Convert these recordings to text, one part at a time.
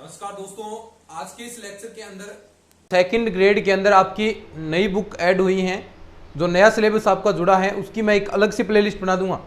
नमस्कार दोस्तों, आज के इस लेक्चर के अंदर सेकंड ग्रेड के अंदर आपकी नई बुक ऐड हुई हैं। जो नया सिलेबस आपका जुड़ा है उसकी मैं एक अलग से प्लेलिस्ट बना दूंगा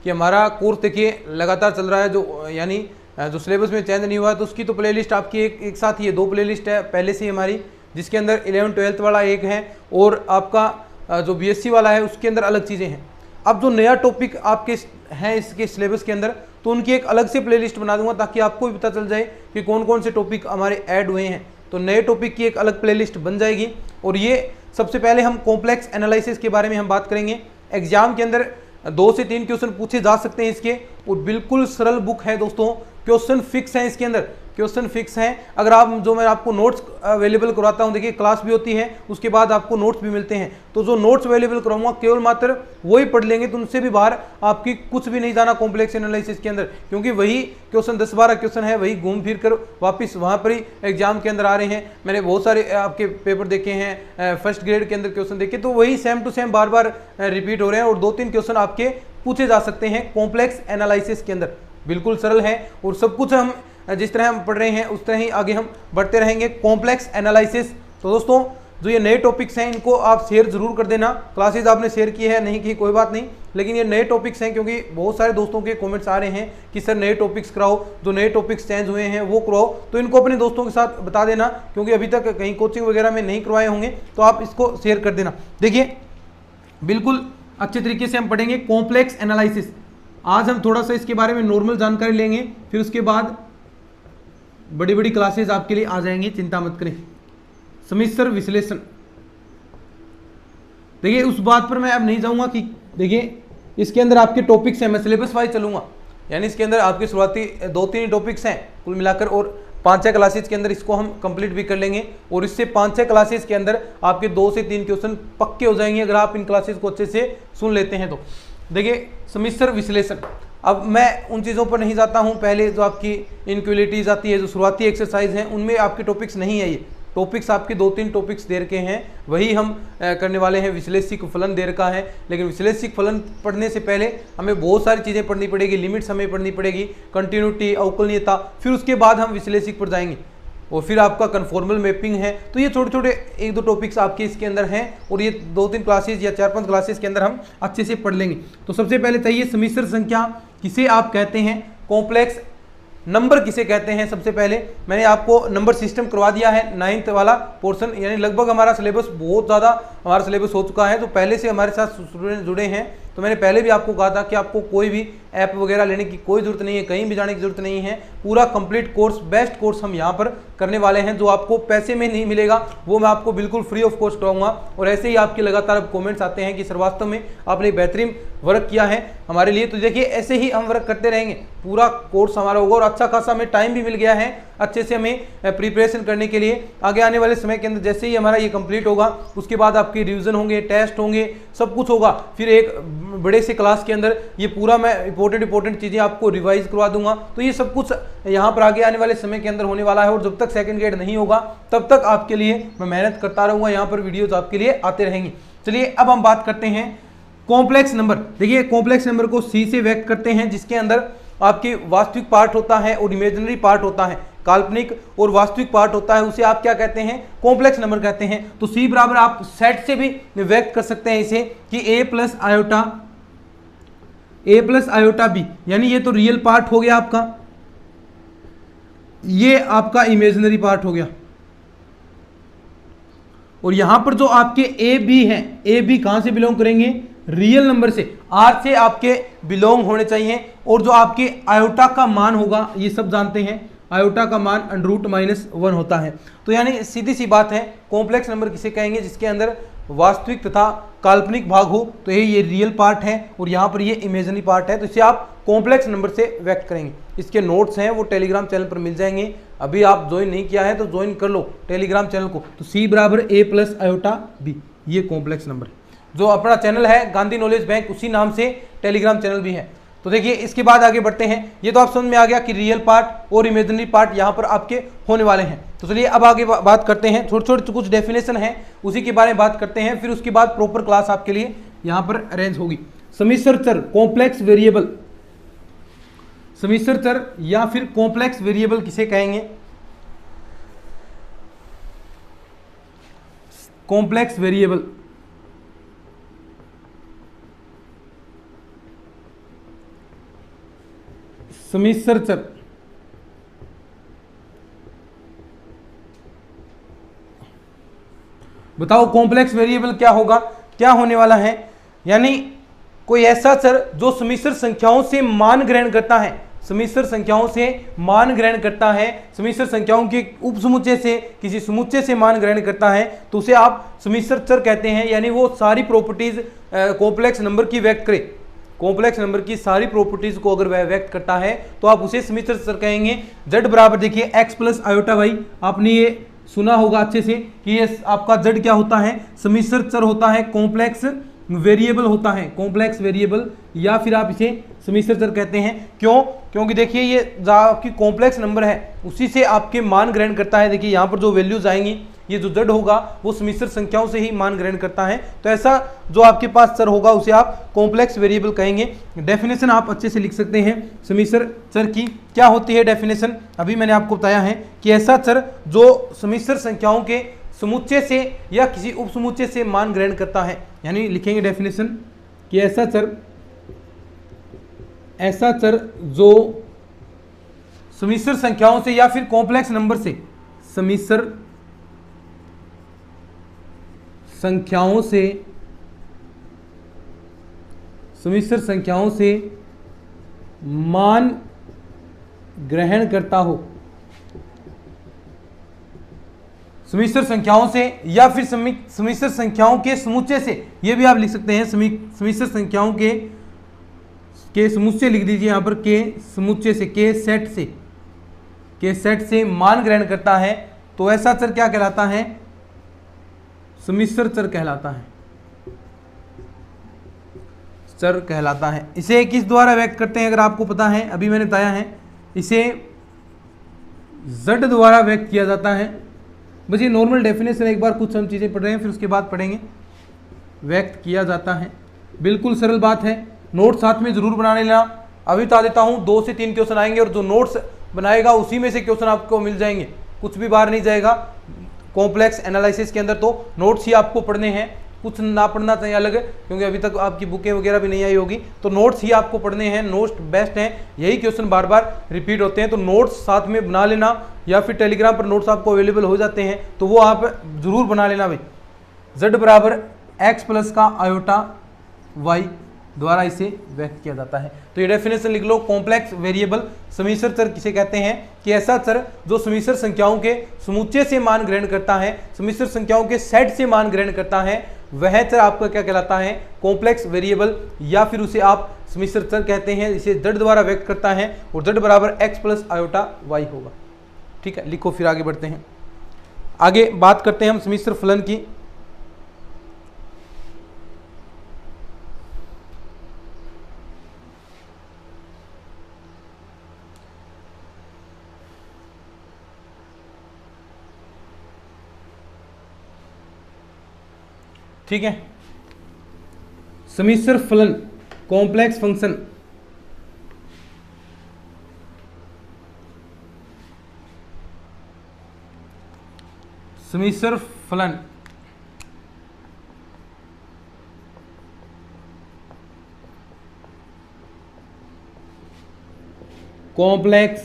कि हमारा कोर्स देखिए लगातार चल रहा है, जो यानी जो सिलेबस में चेंज नहीं हुआ है तो उसकी तो प्लेलिस्ट आपकी एक साथ ही 2 प्लेलिस्ट है पहले से ही हमारी, जिसके अंदर 11th-12th वाला एक है और आपका जो BSc वाला है उसके अंदर अलग चीज़ें हैं। अब जो नया टॉपिक आपके हैं इसके सिलेबस के अंदर तो उनकी एक अलग से प्लेलिस्ट बना दूंगा ताकि आपको भी पता चल जाए कि कौन कौन से टॉपिक हमारे ऐड हुए हैं। तो नए टॉपिक की एक अलग प्लेलिस्ट बन जाएगी। और ये सबसे पहले हम कॉम्प्लेक्स एनालिसिस के बारे में हम बात करेंगे। एग्जाम के अंदर 2 से 3 क्वेश्चन पूछे जा सकते हैं इसके, और बिल्कुल सरल बुक है दोस्तों। क्वेश्चन फिक्स हैं इसके अंदर, क्वेश्चन फिक्स हैं। अगर आप जो मैं आपको नोट्स अवेलेबल करवाता हूं, देखिए क्लास भी होती है उसके बाद आपको नोट्स भी मिलते हैं, तो जो नोट्स अवेलेबल कराऊंगा केवल मात्र वही पढ़ लेंगे, तो उनसे भी बाहर आपकी कुछ भी नहीं जाना कॉम्प्लेक्स एनालिसिस के अंदर, क्योंकि वही क्वेश्चन 10-12 क्वेश्चन है, वही घूम फिर कर वापस वहां पर ही एग्जाम के अंदर आ रहे हैं। मैंने बहुत सारे आपके पेपर देखे हैं, फर्स्ट ग्रेड के अंदर क्वेश्चन देखे, तो वही सेम टू सेम बार बार रिपीट हो रहे हैं और 2-3 क्वेश्चन आपके पूछे जा सकते हैं कॉम्प्लेक्स एनालिसिस के अंदर। बिल्कुल सरल है और सब कुछ हम जिस तरह हम पढ़ रहे हैं उस तरह ही आगे हम बढ़ते रहेंगे कॉम्प्लेक्स एनालिसिस। तो दोस्तों जो ये नए टॉपिक्स हैं इनको आप शेयर जरूर कर देना। क्लासेस आपने शेयर की है नहीं की कोई बात नहीं, लेकिन ये नए टॉपिक्स हैं क्योंकि बहुत सारे दोस्तों के कमेंट्स आ रहे हैं कि सर नए टॉपिक्स कराओ, जो नए टॉपिक्स चेंज हुए हैं वो कराओ, तो इनको अपने दोस्तों के साथ बता देना, क्योंकि अभी तक कहीं कोचिंग वगैरह में नहीं करवाए होंगे, तो आप इसको शेयर कर देना। देखिए बिल्कुल अच्छे तरीके से हम पढ़ेंगे कॉम्प्लेक्स एनालिसिस। आज हम थोड़ा सा इसके बारे में नॉर्मल जानकारी लेंगे, फिर उसके बाद बड़ी बड़ी क्लासेस आपके लिए आ जाएंगी, चिंता मत करें। समिश्र विश्लेषण, देखिए उस बात पर मैं अब नहीं जाऊंगा कि देखिए इसके अंदर आपके टॉपिक्स हैं, मैं सिलेबस वाइज चलूंगा, यानी इसके अंदर आपके शुरुआती 2-3 टॉपिक्स हैं कुल मिलाकर, और 5-6 क्लासेस के अंदर इसको हम कंप्लीट भी कर लेंगे, और इससे 5-6 क्लासेस के अंदर आपके 2 से 3 क्वेश्चन पक्के हो जाएंगे अगर आप इन क्लासेस को अच्छे से सुन लेते हैं तो। देखिए समिश्र विश्लेषण, अब मैं उन चीज़ों पर नहीं जाता हूं, पहले जो आपकी इनक्वलिटीज आती है, जो शुरुआती एक्सरसाइज हैं, उनमें आपके टॉपिक्स नहीं है। ये टॉपिक्स आपके 2-3 टॉपिक्स दे रखे हैं, वही हम करने वाले हैं। विश्लेषिक फलन दे रखा है, लेकिन विश्लेषिक फलन पढ़ने से पहले हमें बहुत सारी चीज़ें पढ़नी पड़ेगी, लिमिट्स हमें पढ़नी पड़ेगी, कंटिन्यूटी, अवकलनीयता, फिर उसके बाद हम विश्लेषिक पर जाएंगे, और फिर आपका कन्फॉर्मल मैपिंग है। तो ये छोटे छोटे 1-2 टॉपिक्स आपके इसके अंदर हैं, और ये 2-3 क्लासेस या 4-5 क्लासेस के अंदर हम अच्छे से पढ़ लेंगे। तो सबसे पहले चाहिए समिश्र संख्या किसे आप कहते हैं, कॉम्प्लेक्स नंबर किसे कहते हैं। सबसे पहले मैंने आपको नंबर सिस्टम करवा दिया है 9th वाला पोर्शन, यानी लगभग हमारा सिलेबस बहुत ज़्यादा हमारा सिलेबस हो चुका है, तो पहले से हमारे साथ स्टूडेंट जुड़े हैं। तो मैंने पहले भी आपको कहा था कि आपको कोई भी ऐप वगैरह लेने की कोई ज़रूरत नहीं है, कहीं भी जाने की ज़रूरत नहीं है। पूरा कंप्लीट कोर्स, बेस्ट कोर्स हम यहाँ पर करने वाले हैं, जो आपको पैसे में नहीं मिलेगा, वो मैं आपको बिल्कुल फ्री ऑफ कॉस्ट कराऊंगा। और ऐसे ही आपके लगातार अब कमेंट्स आते हैं कि सर वास्तव में आपने बेहतरीन वर्क किया है हमारे लिए, तो देखिए ऐसे ही हम वर्क करते रहेंगे, पूरा कोर्स हमारा होगा, और अच्छा खासा हमें टाइम भी मिल गया है अच्छे से हमें प्रिपरेशन करने के लिए। आगे आने वाले समय के अंदर जैसे ही हमारा ये कंप्लीट होगा उसके बाद आपके रिवीजन होंगे, टेस्ट होंगे, सब कुछ होगा। फिर एक बड़े से क्लास के अंदर ये पूरा मैं इंपॉर्टेंट चीज़ें आपको रिवाइज करवा दूंगा। तो ये सब कुछ यहाँ पर आगे आने वाले समय के अंदर होने वाला है, और जब तक सेकंड ग्रेड नहीं होगा तब तक आपके लिए मैं मेहनत करता रहूँगा, यहाँ पर वीडियोज आपके लिए आते रहेंगे। चलिए अब हम बात करते हैं कॉम्प्लेक्स नंबर। देखिए कॉम्प्लेक्स नंबर को C से व्यक्त करते हैं, जिसके अंदर आपके वास्तविक पार्ट होता है और इमेजिनरी पार्ट होता है, काल्पनिक और वास्तविक पार्ट होता है, उसे आप क्या कहते हैं, कॉम्प्लेक्स नंबर कहते हैं। तो C बराबर आप सेट से भी व्यक्त कर सकते हैं इसे कि a प्लस आयोटा b, यानी ये तो रियल पार्ट हो गया आपका, ये आपका इमेजिनरी पार्ट हो गया, और यहां पर जो आपके ए बी हैं, ए बी कहां से बिलोंग करेंगे, रियल नंबर से, R से आपके बिलोंग होने चाहिए। और जो आपके आयोटा का मान होगा, ये सब जानते हैं, आयोटा का मान √-1 होता है। तो यानी सीधी सी बात है, कॉम्प्लेक्स नंबर किसे कहेंगे, जिसके अंदर वास्तविक तथा काल्पनिक भाग हो। तो ये रियल पार्ट है और यहाँ पर ये इमेजिनरी पार्ट है, तो इसे आप कॉम्प्लेक्स नंबर से व्यक्त करेंगे। इसके नोट्स हैं वो टेलीग्राम चैनल पर मिल जाएंगे, अभी आप ज्वाइन नहीं किया है तो ज्वाइन कर लो टेलीग्राम चैनल को। तो C बराबर a प्लस आयोटा b, ये कॉम्प्लेक्स नंबर है। जो अपना चैनल है गांधी नॉलेज बैंक, उसी नाम से टेलीग्राम चैनल भी है। तो देखिए इसके बाद आगे बढ़ते हैं, ये तो आप समझ में आ गया कि रियल पार्ट और इमेजिनरी पार्ट यहाँ पर आपके होने वाले हैं। तो चलिए अब आगे बात करते हैं, छोटे छोटे कुछ डेफिनेशन है उसी के बारे में बात करते हैं, फिर उसके बाद प्रॉपर क्लास आपके लिए यहाँ पर अरेंज होगी। समिश्र चर, कॉम्प्लेक्स वेरिएबल, समिश्र चर या फिर कॉम्प्लेक्स वेरिएबल किसे कहेंगे, कॉम्प्लेक्स वेरिएबल, सम्मिश्र चर, बताओ कॉम्प्लेक्स वेरिएबल क्या होगा, क्या होने वाला है? यानी कोई ऐसा चर जो सम्मिश्र संख्याओं से मान ग्रहण करता है, सम्मिश्र संख्याओं से मान ग्रहण करता है, सम्मिश्र संख्याओं के उपसमुच्चय से किसी समुच्चय से मान ग्रहण करता है, तो उसे आप सम्मिश्र चर कहते हैं। यानी वो सारी प्रॉपर्टीज कॉम्प्लेक्स नंबर की व्यक्त करे, कॉम्प्लेक्स नंबर की सारी प्रॉपर्टीज को अगर वह व्यक्त करता है तो आप उसे सम्मिश्र चर कहेंगे। z बराबर देखिए x प्लस आयोटा वाई, आपने ये सुना होगा अच्छे से कि ये आपका z क्या होता है, सम्मिश्र चर होता है, कॉम्प्लेक्स वेरिएबल होता है, कॉम्प्लेक्स वेरिएबल, या फिर आप इसे सम्मिश्र चर कहते हैं। क्यों? क्योंकि देखिए ये जो आपकी कॉम्प्लेक्स नंबर है उसी से आपके मान ग्रहण करता है। देखिए यहाँ पर जो वैल्यूज आएंगी, ये जो z होगा वो सम्मिश्र संख्याओं से ही मान ग्रहण करता है। तो ऐसा जो आपके पास चर होगा उसे आप कॉम्प्लेक्स वेरिएबल कहेंगे। डेफिनेशन आप अच्छे से लिख सकते हैं सम्मिश्र चर की। क्या होती है डेफिनेशन? अभी मैंने आपको बताया है कि ऐसा चर जो सम्मिश्र संख्याओं के समुच्चय से या किसी उपसमुच्चय से मान ग्रहण करता है। यानी लिखेंगे डेफिनेशन कि ऐसा चर जो सम्मिश्र संख्याओं से या फिर कॉम्प्लेक्स नंबर से, सम्मिश्र संख्याओं से मान ग्रहण करता हो, सम्मिश्र संख्याओं से या फिर सम्मिश्र संख्याओं के समुच्चय से, ये भी आप लिख सकते हैं सम्मिश्र संख्याओं के समुच्चय लिख दीजिए यहाँ पर, के समुच्चय से, के सेट से मान ग्रहण करता है, तो ऐसा चर क्या कहलाता है? सम्मिश्र चर कहलाता है, चर कहलाता है। इसे किस द्वारा व्यक्त करते हैं अगर आपको पता है? अभी मैंने बताया है, इसे z द्वारा व्यक्त किया जाता है। बस ये नॉर्मल डेफिनेशन, एक बार कुछ हम चीज़ें पढ़ रहे हैं फिर उसके बाद पढ़ेंगे। व्यक्त किया जाता है, बिल्कुल सरल बात है, नोट साथ में जरूर बना लेना। अभी बता देता हूँ 2 से 3 क्वेश्चन आएंगे और जो नोट्स बनाएगा उसी में से क्वेश्चन आपको मिल जाएंगे, कुछ भी बाहर नहीं जाएगा कॉम्प्लेक्स एनालिसिस के अंदर। तो नोट्स ही आपको पढ़ने हैं, कुछ ना पढ़ना चाहिए अलग, क्योंकि अभी तक आपकी बुकें वगैरह भी नहीं आई होगी, तो नोट्स ही आपको पढ़ने हैं। नोट्स बेस्ट हैं, यही क्वेश्चन बार बार रिपीट होते हैं, तो नोट्स साथ में बना लेना, या फिर टेलीग्राम पर नोट्स आपको अवेलेबल हो जाते हैं तो वो आप जरूर बना लेना भाई। z बराबर x प्लस का आयोटा y द्वारा इसे व्यक्त किया जाता है। तो ये डेफिनेशन लिख लो, कॉम्प्लेक्स वेरिएबल सम्मिश्र चर किसे कहते हैं? कि ऐसा चर जो सम्मिश्र संख्याओं के समुच्चय से मान ग्रहण करता है, सम्मिश्र संख्याओं के सेट से मान ग्रहण करता है, वह चर आपका क्या कहलाता है? कॉम्प्लेक्स वेरिएबल, या फिर उसे आप सम्मिश्र चर कहते हैं। इसे z द्वारा व्यक्त करता है और z बराबर x प्लस आयोटा y होगा। ठीक है, लिखो, फिर आगे बढ़ते हैं। आगे बात करते हैं हम सम्मिश्र फलन की। ठीक है, सम्मिश्र फलन, कॉम्प्लेक्स फंक्शन, सम्मिश्र फलन कॉम्प्लेक्स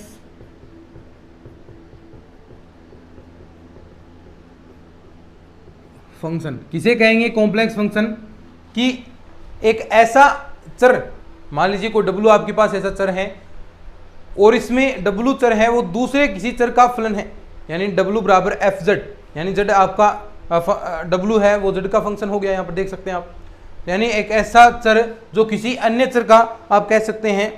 फंक्शन किसे कहेंगे? Complex function. कि एक ऐसा चर, मान लीजिए कोई w आपके पास ऐसा चर है और इसमें w चर है वो दूसरे किसी चर का फलन है, यानी w बराबर fz, यानी z आपका w है वो z का फंक्शन हो गया, यहाँ पर देख सकते हैं आप। यानी एक ऐसा चर जो किसी अन्य चर का आप कह सकते हैं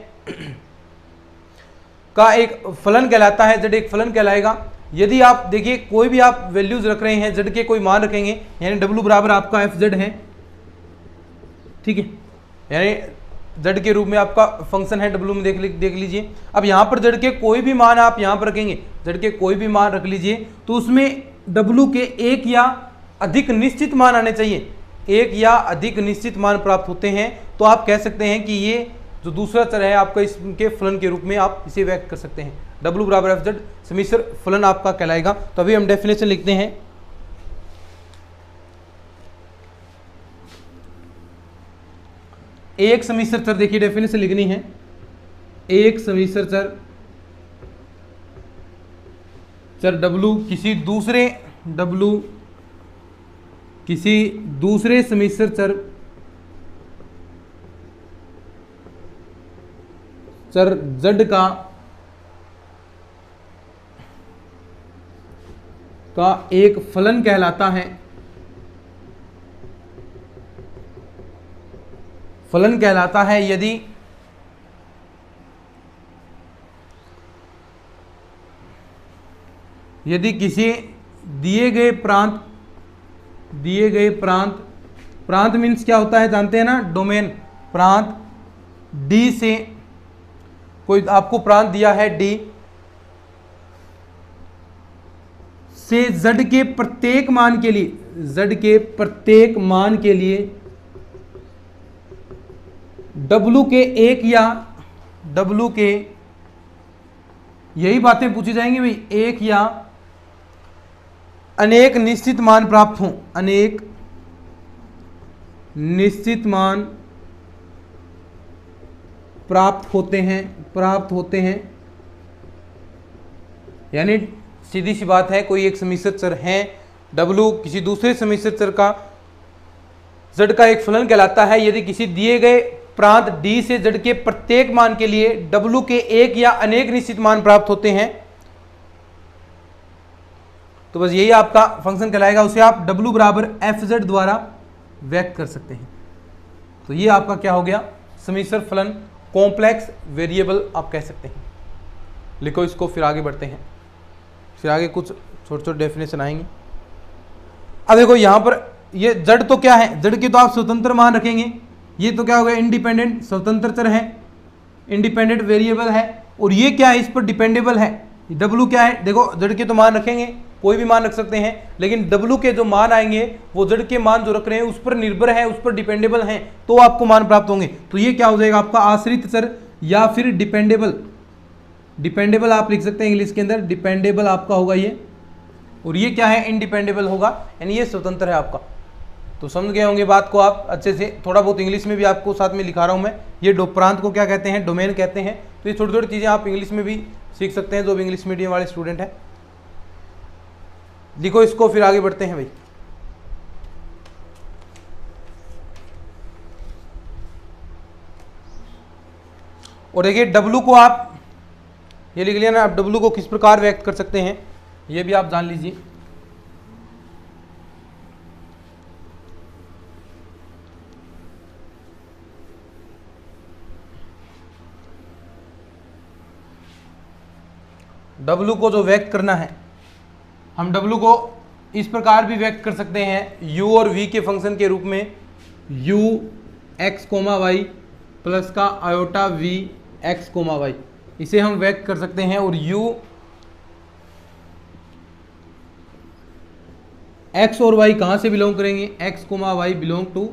का एक फलन कहलाता है, z एक फलन कहलाएगा। यदि आप देखिए कोई भी आप वैल्यूज रख रहे हैं, z के कोई मान रखेंगे, यानी w बराबर आपका fz है, ठीक है, यानी z के रूप में आपका फंक्शन है, w में देख लीजिए। अब यहाँ पर z के कोई भी मान आप यहाँ पर रखेंगे, z के कोई भी मान रख लीजिए, तो उसमें w के एक या अधिक निश्चित मान आने चाहिए, एक या अधिक निश्चित मान प्राप्त होते हैं, तो आप कह सकते हैं कि ये जो दूसरा चर है आपका इसके फलन के रूप में आप इसे व्यक्त कर सकते हैं। w बराबर fz सम्मिश्र फलन आपका कहलाएगा। तो अभी हम डेफिनेशन लिखते हैं। एक समिश्र चर, देखिए डेफिनेशन लिखनी है, एक समिश्र चर W किसी दूसरे समिश्र चर Z का एक फलन कहलाता है, फलन कहलाता है यदि किसी दिए गए प्रांत मीन्स क्या होता है जानते हैं ना, डोमेन, प्रांत D से, कोई आपको प्रांत दिया है D से Z के प्रत्येक मान के लिए W के एक या W के, यही बातें पूछी जाएंगी भाई, एक या अनेक निश्चित मान प्राप्त हों, अनेक निश्चित मान प्राप्त होते हैं। यानी सीधी सी बात है, कोई एक समिश्र चर है W किसी दूसरे समिश्र चर का Z का एक फलन कहलाता है यदि किसी दिए गए प्रांत D से Z के प्रत्येक मान के लिए W के एक या अनेक निश्चित मान प्राप्त होते हैं, तो बस यही आपका फंक्शन कहलाएगा। उसे आप W बराबर FZ द्वारा व्यक्त कर सकते हैं। तो ये आपका क्या हो गया, समिश्र फलन, कॉम्प्लेक्स वेरिएबल आप कह सकते हैं। लिखो इसको, फिर आगे बढ़ते हैं, फिर आगे कुछ छोटे छोटे डेफिनेशन आएंगे। अब देखो यहाँ पर ये Z तो क्या है, Z के तो आप स्वतंत्र मान रखेंगे, ये तो क्या हो गया, इंडिपेंडेंट स्वतंत्र चर है, इंडिपेंडेंट वेरिएबल है, और ये क्या है, इस पर डिपेंडेबल है। W क्या है, देखो Z के तो मान रखेंगे, कोई भी मान रख सकते हैं, लेकिन W के जो मान आएंगे वो Z के मान जो रख रहे हैं उस पर निर्भर है, उस पर डिपेंडेबल हैं, तो आपको मान प्राप्त होंगे। तो ये क्या हो जाएगा आपका आश्रित चर या फिर डिपेंडेबल आप लिख सकते हैं इंग्लिश के अंदर, डिपेंडेबल आपका होगा ये, और ये क्या है, इनडिपेंडेबल होगा, यानी ये स्वतंत्र है आपका। तो समझ गए होंगे बात को आप अच्छे से, थोड़ा बहुत इंग्लिश में भी आपको साथ में लिखा रहा हूँ मैं। ये प्रांत को क्या कहते हैं, डोमेन कहते हैं। तो ये छोटी छोटी चीज़ें आप इंग्लिश में भी सीख सकते हैं जो भी इंग्लिश मीडियम वाले स्टूडेंट हैं। लिखो इसको, फिर आगे बढ़ते हैं भाई। और देखिए W को आप ये लिख लिया ना, आप W को किस प्रकार व्यक्त कर सकते हैं ये भी आप जान लीजिए। W को जो व्यक्त करना है, हम W को इस प्रकार भी व्यक्त कर सकते हैं U और V के फंक्शन के रूप में, U x, y प्लस का आयोटा V x, y, इसे हम व्यक्त कर सकते हैं। और U x और y कहाँ से बिलोंग करेंगे, x, y belong to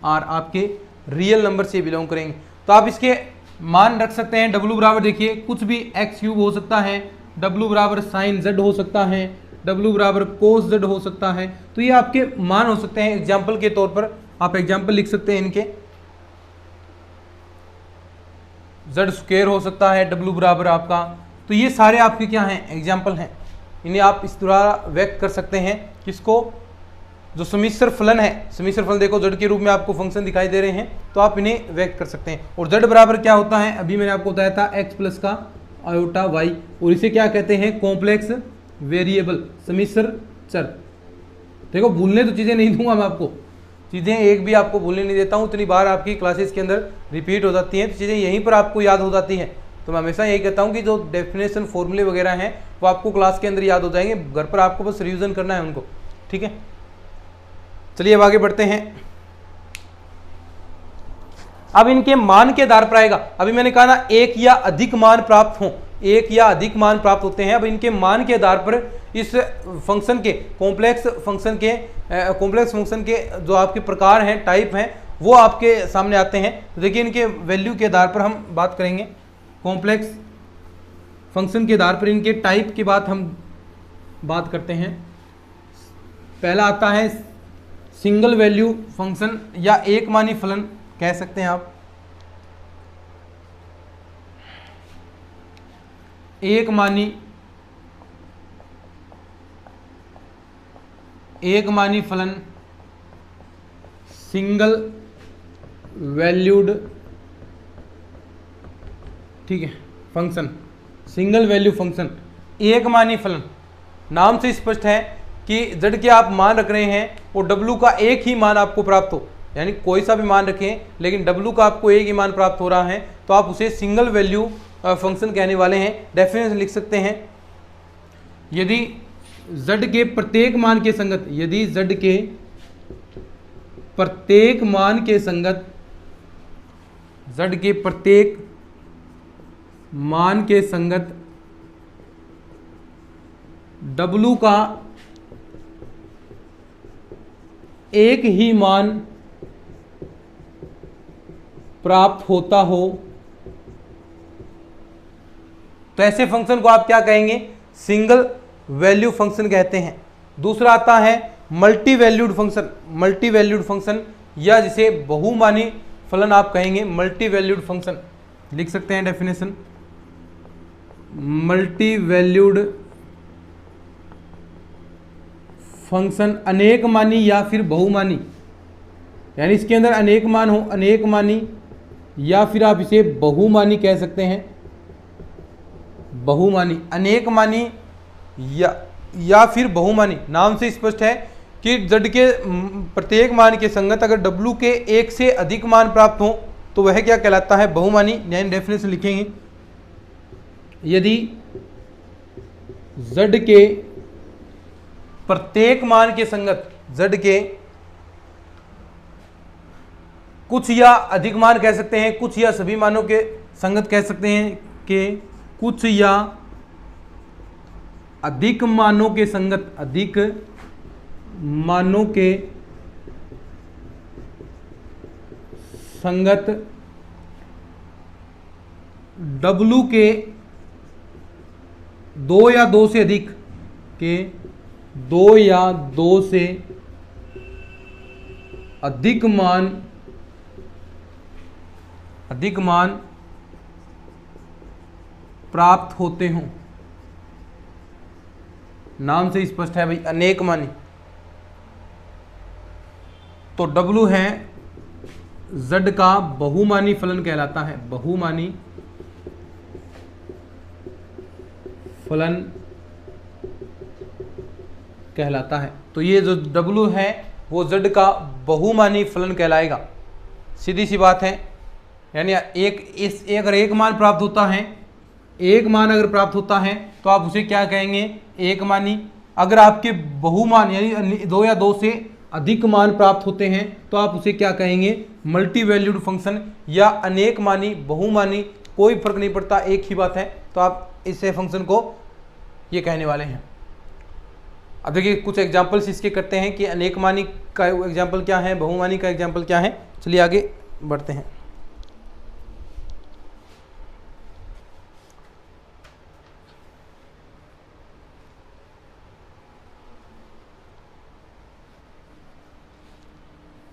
R, आपके रियल नंबर से बिलोंग करेंगे। तो आप इसके मान रख सकते हैं। W बराबर देखिए कुछ भी x क्यूब हो सकता है, W बराबर साइन Z हो सकता है, W बराबर कोस Z हो सकता है। तो ये आपके मान हो सकते हैं। एग्जाम्पल के तौर पर आप एग्जाम्पल लिख सकते हैं इनके, Z स्क्वायर हो सकता है W बराबर आपका। तो ये सारे आपके क्या हैं, एग्जाम्पल हैं, इन्हें आप इस द्वारा व्यक्त कर सकते हैं। किसको, जो समिश्र फलन है, समिश्र फलन देखो Z के रूप में आपको फंक्शन दिखाई दे रहे हैं, तो आप इन्हें व्यक्त कर सकते हैं। और Z बराबर क्या होता है, अभी मैंने आपको बताया था x प्लस का आयोटा y, और इसे क्या कहते हैं, कॉम्प्लेक्स वेरिएबल, समिश्र चर। देखो भूलने तो चीज़ें नहीं दूंगा मैं आपको, चीज़ें एक भी आपको भूलने नहीं देता हूँ, इतनी बार आपकी क्लासेस के अंदर रिपीट हो जाती हैं, तो चीज़ें यहीं पर आपको याद हो जाती हैं। तो मैं हमेशा यही कहता हूँ कि जो डेफिनेशन फॉर्मूले वगैरह हैं वो आपको क्लास के अंदर याद हो जाएंगे, घर पर आपको बस रिवीजन करना है उनको, ठीक है। चलिए अब आगे बढ़ते हैं। अब इनके मान के आधार पर आएगा, अभी मैंने कहा ना एक या अधिक मान प्राप्त हों, एक या अधिक मान प्राप्त होते हैं। अब इनके मान के आधार पर इस फंक्शन के, कॉम्प्लेक्स फंक्शन के जो आपके प्रकार हैं, टाइप हैं, वो आपके सामने आते हैं। तो देखिए इनके वैल्यू के आधार पर हम बात करेंगे, कॉम्प्लेक्स फंक्शन के आधार पर इनके टाइप की बात हम बात करते हैं। पहला आता है सिंगल वैल्यू फंक्शन या एक मानी फलन, कह सकते हैं आप। एक मानी फलन सिंगल वैल्यूड, ठीक है, फंक्शन, सिंगल वैल्यू फंक्शन, एक मानी फलन। नाम से स्पष्ट है कि z के आप मान रख रहे हैं और w का एक ही मान आपको प्राप्त हो, यानी कोई सा भी मान रखें लेकिन w का आपको एक ही मान प्राप्त हो रहा है, तो आप उसे सिंगल वैल्यू फंक्शन कहने वाले हैं। डेफिनेशन लिख सकते हैं, यदि z के प्रत्येक मान के संगत, यदि z के प्रत्येक मान के संगत, z के प्रत्येक मान के संगत w का एक ही मान प्राप्त होता हो, तो ऐसे फंक्शन को आप क्या कहेंगे? सिंगल वैल्यू फंक्शन कहते हैं। दूसरा आता है multi valued function, multi valued function, या जिसे बहुमानी फलन आप कहेंगे, मल्टी वैल्यूड फंक्शन लिख सकते हैं डेफिनेशन, मल्टी वैल्यूड फंक्शन अनेक मानी या फिर बहुमानी, यानी इसके अंदर अनेक मान हो, अनेक मानी, या फिर आप इसे बहुमानी कह सकते हैं, बहुमानी, अनेक मानी या फिर बहुमानी। नाम से स्पष्ट है कि z के प्रत्येक मान के संगत अगर w के एक से अधिक मान प्राप्त हो तो वह क्या कहलाता है? बहुमानी। यानी डेफिनेशन लिखेंगे, यदि z के प्रत्येक मान के संगत, z के कुछ या अधिक मान कह सकते हैं, कुछ या सभी मानों के संगत कह सकते हैं कि कुछ या अधिक मानों के संगत, अधिक मानों के संगत w के दो या दो से अधिक के, दो या दो से अधिक मान प्राप्त होते हों। नाम से स्पष्ट है भाई, अनेक मानी, तो w है z का बहुमानी फलन कहलाता है, बहुमानी फलन कहलाता है। तो ये जो w है वो z का बहुमानी फलन कहलाएगा, सीधी सी बात है। यानी अगर एक मान प्राप्त होता है, एक मान अगर प्राप्त होता है तो आप उसे क्या कहेंगे? एक मानी। अगर आपके बहुमान यानी दो या दो से अधिक मान प्राप्त होते हैं तो आप उसे क्या कहेंगे? मल्टी वैल्यूड फंक्शन या अनेक मानी, बहुमानी, कोई फर्क नहीं पड़ता, एक ही बात है। तो आप इसे फंक्शन को ये कहने वाले हैं। अब देखिए कुछ एग्जाम्पल्स इसके करते हैं कि अनेक मानी का एग्जाम्पल क्या है, बहुमानी का एग्जाम्पल क्या है। चलिए आगे बढ़ते हैं।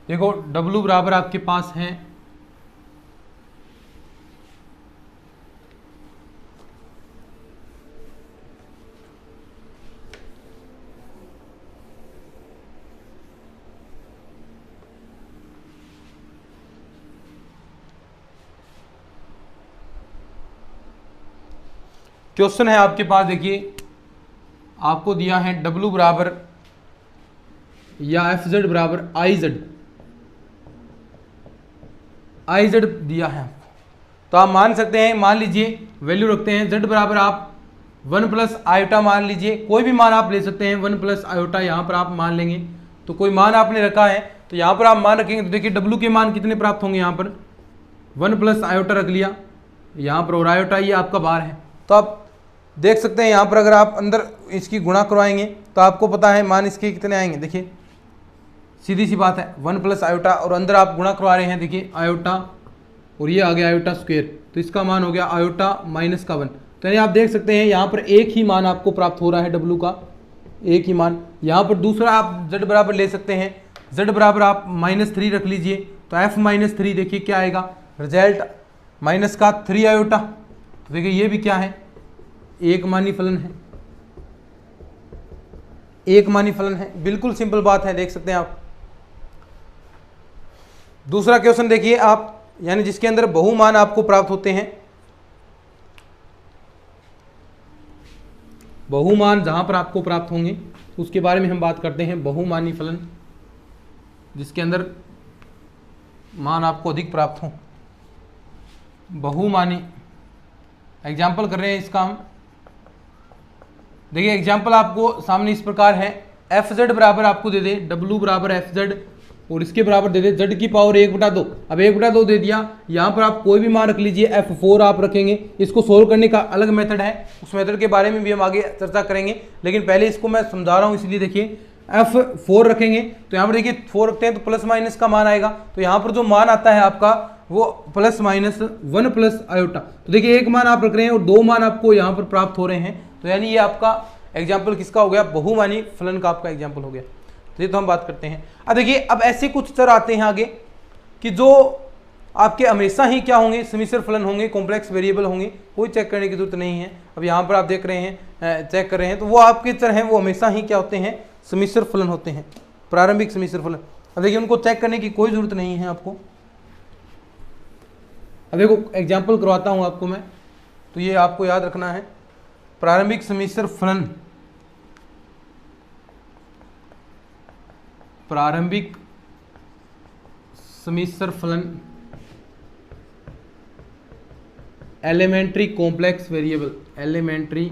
देखो w बराबर आपके पास है क्वेश्चन है आपके पास, देखिए आपको दिया है w बराबर या fz बराबर iz दिया है आपको। तो आप मान सकते हैं, मान लीजिए वैल्यू रखते हैं z बराबर आप 1 प्लस आयोटा मान लीजिए, कोई भी मान आप ले सकते हैं, 1 प्लस आयोटा यहाँ पर आप मान लेंगे। तो कोई मान आपने रखा है तो यहाँ पर आप मान रखेंगे तो देखिए w के मान कितने प्राप्त होंगे? यहाँ पर 1 प्लस आयोटा रख लिया यहाँ पर, और आयोटा ये आपका बार है। तो आप देख सकते हैं यहाँ पर अगर आप अंदर इसकी गुणा करवाएंगे तो आपको पता है मान इसके कितने आएंगे। देखिए सीधी सी बात है, 1 प्लस आयोटा और अंदर आप गुणा करवा रहे हैं, देखिए आयोटा और ये आ गया आयोटा स्क्वायर, तो इसका मान हो गया आयोटा माइनस का 1। तो यानी आप देख सकते हैं यहाँ पर एक ही मान आपको प्राप्त हो रहा है w का, एक ही मान। यहाँ पर दूसरा आप z बराबर ले सकते हैं, z बराबर आप -3 रख लीजिए तो f माइनस 3 देखिए क्या आएगा, रिजल्ट माइनस का 3 आयोटा। तो देखिए ये भी क्या है, एक मानी फलन है, एक मानी फलन है, बिल्कुल सिंपल बात है, देख सकते हैं आप। दूसरा क्वेश्चन देखिए आप, यानी जिसके अंदर बहुमान आपको प्राप्त होते हैं, बहुमान जहां पर आपको प्राप्त होंगे उसके बारे में हम बात करते हैं। बहुमानी फलन जिसके अंदर मान आपको अधिक प्राप्त हो, बहुमानी। एग्जाम्पल कर रहे हैं इसका हम, देखिए एग्जाम्पल आपको सामने इस प्रकार है, एफ जेड बराबर आपको दे दे डब्लू बराबर एफ जेड और इसके बराबर दे दे जेड की पावर 1/2। अब 1/2 दे दिया, यहाँ पर आप कोई भी मान रख लीजिए, f4 आप रखेंगे। इसको सोल्व करने का अलग मेथड है, उस मेथड के बारे में भी हम आगे चर्चा करेंगे, लेकिन पहले इसको मैं समझा रहा हूँ, इसलिए देखिए f4 रखेंगे तो यहाँ पर देखिए 4 रखते हैं तो प्लस माइनस का मान आएगा। तो यहाँ पर जो मान आता है आपका वो प्लस माइनस 1 प्लस आयोटा। तो देखिए एक मान आप रख रहे हैं और दो मान आपको यहाँ पर प्राप्त हो रहे हैं, तो यानी ये आपका एग्जाम्पल किसका हो गया, बहुमानी फलन का आपका एग्जाम्पल हो गया। तो ये तो हम बात करते हैं। अब देखिए अब ऐसे कुछ चर आते हैं आगे कि जो आपके हमेशा ही क्या होंगे, समिश्र फलन होंगे, कॉम्प्लेक्स वेरिएबल होंगे, कोई चेक करने की जरूरत नहीं है। अब यहाँ पर आप देख रहे हैं, चेक कर रहे हैं, तो वो आपके चर हैं वो हमेशा ही क्या होते हैं, समिश्र फलन होते हैं, प्रारंभिक समिश्र फलन। अब देखिए उनको चेक करने की कोई जरूरत नहीं है आपको। अब देखो एग्जाम्पल करवाता हूँ आपको मैं, तो ये आपको याद रखना है, प्रारंभिक समिश्र फलन, प्रारंभिक समिश्र फलन एलिमेंट्री कॉम्प्लेक्स वेरिएबल, एलिमेंट्री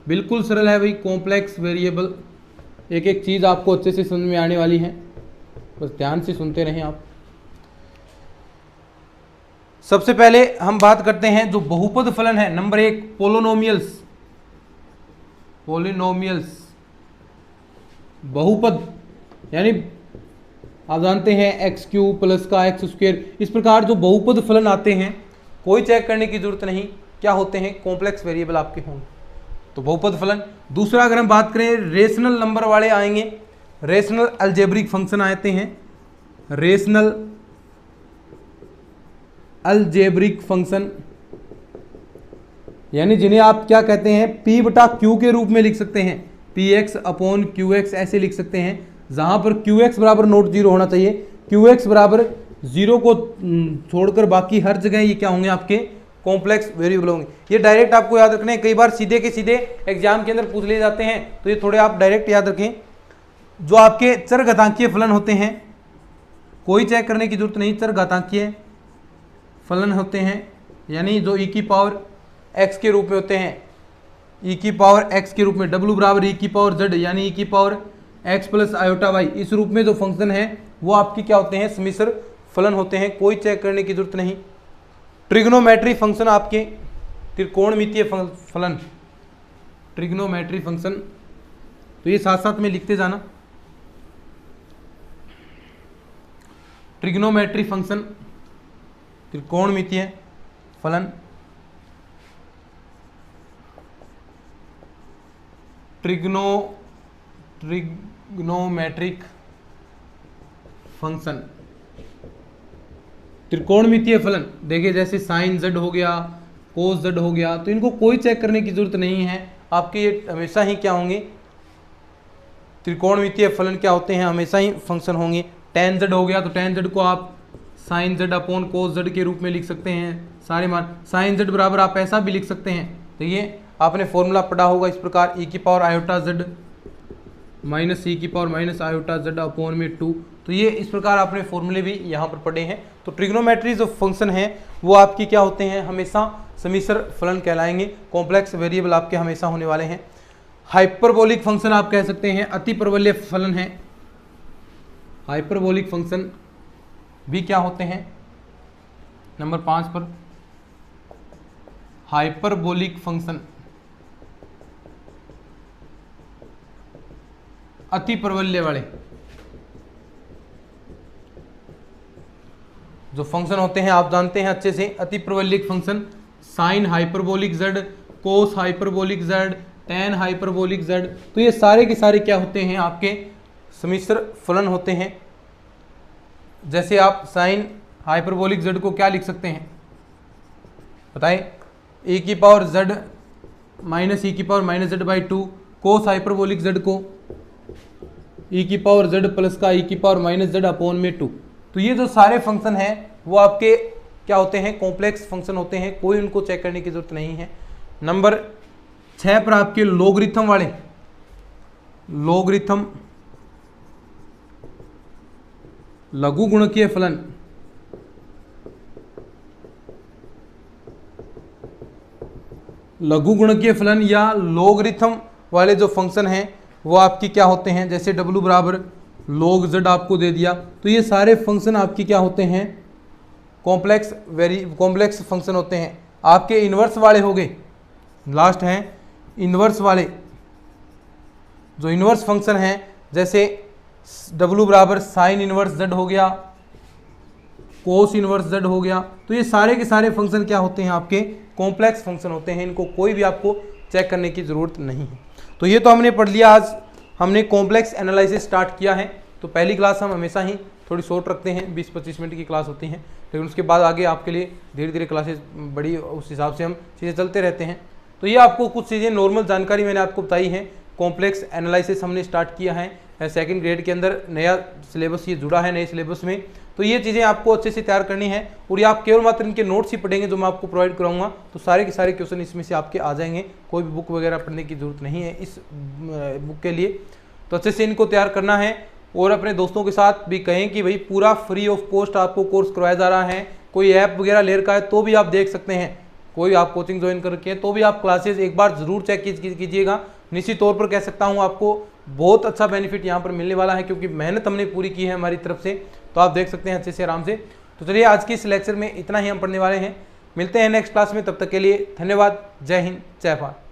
बिल्कुल सरल है भाई, कॉम्प्लेक्स वेरिएबल। एक एक चीज आपको अच्छे से समझ में आने वाली है, बस ध्यान से सुनते रहें आप। सबसे पहले हम बात करते हैं जो बहुपद फलन है, नंबर 1 पोलिनोमियल्स, पोलिनोमियल्स बहुपद, यानी आप जानते हैं एक्स क्यूब प्लस का एक्स स्क्वायर, इस प्रकार जो बहुपद फलन आते हैं कोई चेक करने की जरूरत नहीं, क्या होते हैं, कॉम्प्लेक्स वेरिएबल आपके होंगे, तो बहुपद फलन। दूसरा अगर हम बात करें रेशनल नंबर वाले आएंगे, रेशनल अलजेब्रिक फंक्शन आते हैं, रेशनल अलजेब्रिक फंक्शन, यानी जिन्हें आप क्या कहते हैं, p बटा q के रूप में लिख सकते हैं, px अपॉन qx ऐसे लिख सकते हैं, जहां पर qx बराबर नोट जीरो होना चाहिए, qx बराबर 0 को छोड़कर बाकी हर जगह ये क्या होंगे, आपके कॉम्प्लेक्स वेरिएबल होंगे। ये डायरेक्ट आपको याद रखने हैं, कई बार सीधे के सीधे एग्जाम के अंदर पूछ लिए जाते हैं, तो ये थोड़े आप डायरेक्ट याद रखें। जो आपके चर घातांकीय फलन होते हैं कोई चेक करने की जरूरत नहीं, चर घातांकीय फलन होते हैं, यानी जो e की पावर x के रूप में होते हैं, e की पावर x के रूप में, w बराबर e की पावर z, यानी e की power x plus iota y, इस रूप में जो फंक्शन है वो आपकी क्या होते हैं, समिश्र फलन होते हैं, कोई चेक करने की जरूरत नहीं। ट्रिग्नोमेट्री फंक्शन आपके त्रिकोणमितीय फलन, ट्रिग्नोमेट्री फंक्शन, तो ये साथ साथ में लिखते जाना, ट्रिग्नोमेट्री फंक्शन त्रिकोणमितीय फलन, ट्रिग्नोमेट्रिक फंक्शन, त्रिकोणमितीय फलन। देखिए जैसे साइन z हो गया, कोस z हो गया, तो इनको कोई चेक करने की जरूरत नहीं है, आपके ये हमेशा ही क्या होंगे, त्रिकोणमितीय फलन क्या होते हैं, हमेशा ही फंक्शन होंगे। tan z हो गया तो tan z को आप sine z upon cos z के रूप में लिख सकते हैं, सारे मान। साइन z बराबर आप ऐसा भी लिख सकते हैं, देखिए आपने फॉर्मूला पढ़ा होगा इस प्रकार, e की power iota z minus e की power minus iota z upon में 2, तो ये इस प्रकार आपने फॉर्मूले भी यहाँ पर पढ़े हैं। तो ट्रिग्नोमेट्री जो फंक्शन है वो आपकी क्या होते हैं, हमेशा समिश्र फलन कहलाएंगे, कॉम्प्लेक्स वेरिएबल आपके हमेशा होने वाले हैं। हाइपरबोलिक फंक्शन आप कह सकते हैं, अति परवलय फलन है, हाइपरबोलिक फंक्शन भी क्या होते हैं, नंबर 5 पर हाइपरबोलिक फंक्शन अति परवलय वाले जो फंक्शन होते हैं आप जानते हैं अच्छे से, अति परवलयिक function, sine hyperbolic z, cos hyperbolic z, tan hyperbolic z, तो ये सारे के सारे क्या होते हैं, आपके समिश्र फलन होते हैं। जैसे आप साइन हाइपरबोलिक z को क्या लिख सकते हैं बताएं, e की पावर z माइनस e की power minus z by 2, cos hyperbolic z को e की पावर z प्लस का e की पावर माइनस z अपॉन में 2। तो ये जो सारे फंक्शन हैं वो आपके क्या होते हैं, कॉम्प्लेक्स फंक्शन होते हैं, कोई उनको चेक करने की जरूरत नहीं है। नंबर 6 पर आपके लोगरिथम वाले, लोगरिथम लघु गुणकीय फलन, लघु गुणकीय फलन या लोगरिथम वाले जो फंक्शन हैं वो आपकी क्या होते हैं, जैसे w बराबर log z आपको दे दिया, तो ये सारे फंक्शन आपकी क्या होते हैं, कॉम्प्लेक्स फंक्शन होते हैं। आपके इन्वर्स वाले हो गए, लास्ट हैं इन्वर्स वाले, जो इन्वर्स फंक्शन हैं जैसे w बराबर साइन इन्वर्स z हो गया, कोस इन्वर्स z हो गया, तो ये सारे के सारे फंक्शन क्या होते हैं, आपके कॉम्प्लेक्स फंक्शन होते हैं, इनको कोई भी आपको चेक करने की ज़रूरत नहीं है। तो ये तो हमने पढ़ लिया, आज हमने कॉम्प्लेक्स एनालिसिस स्टार्ट किया है। तो पहली क्लास हम हमेशा ही थोड़ी शॉर्ट रखते हैं, 20-25 मिनट की क्लास होती हैं, लेकिन उसके बाद आगे आपके लिए धीरे धीरे क्लासेस बड़ी, उस हिसाब से हम चीज़ें चलते रहते हैं। तो ये आपको कुछ चीज़ें नॉर्मल जानकारी मैंने आपको बताई है। कॉम्प्लेक्स एनालिसिस हमने स्टार्ट किया है, सेकंड ग्रेड के अंदर नया सिलेबस ये जुड़ा है नए सिलेबस में, तो ये चीज़ें आपको अच्छे से तैयार करनी है। और ये आप केवल मात्र इनके नोट्स ही पढ़ेंगे जो मैं आपको प्रोवाइड कराऊंगा, तो सारे के सारे क्वेश्चन इसमें से आपके आ जाएंगे, कोई भी बुक वगैरह पढ़ने की जरूरत नहीं है इस बुक के लिए। तो अच्छे से इनको तैयार करना है और अपने दोस्तों के साथ भी कहें कि भाई पूरा फ्री ऑफ कॉस्ट आपको कोर्स करवाया जा रहा है। कोई ऐप वगैरह ले रखा है तो भी आप देख सकते हैं, कोई आप कोचिंग ज्वाइन कर रखी है तो भी आप क्लासेस एक बार ज़रूर चेक कीजिएगा। निश्चित तौर पर कह सकता हूँ आपको बहुत अच्छा बेनिफिट यहाँ पर मिलने वाला है, क्योंकि मेहनत हमने पूरी की है हमारी तरफ से, तो आप देख सकते हैं अच्छे से आराम से। तो चलिए आज की इस लेक्चर में इतना ही हम पढ़ने वाले हैं, मिलते हैं नेक्स्ट क्लास में, तब तक के लिए धन्यवाद। जय हिंद, जय भारत।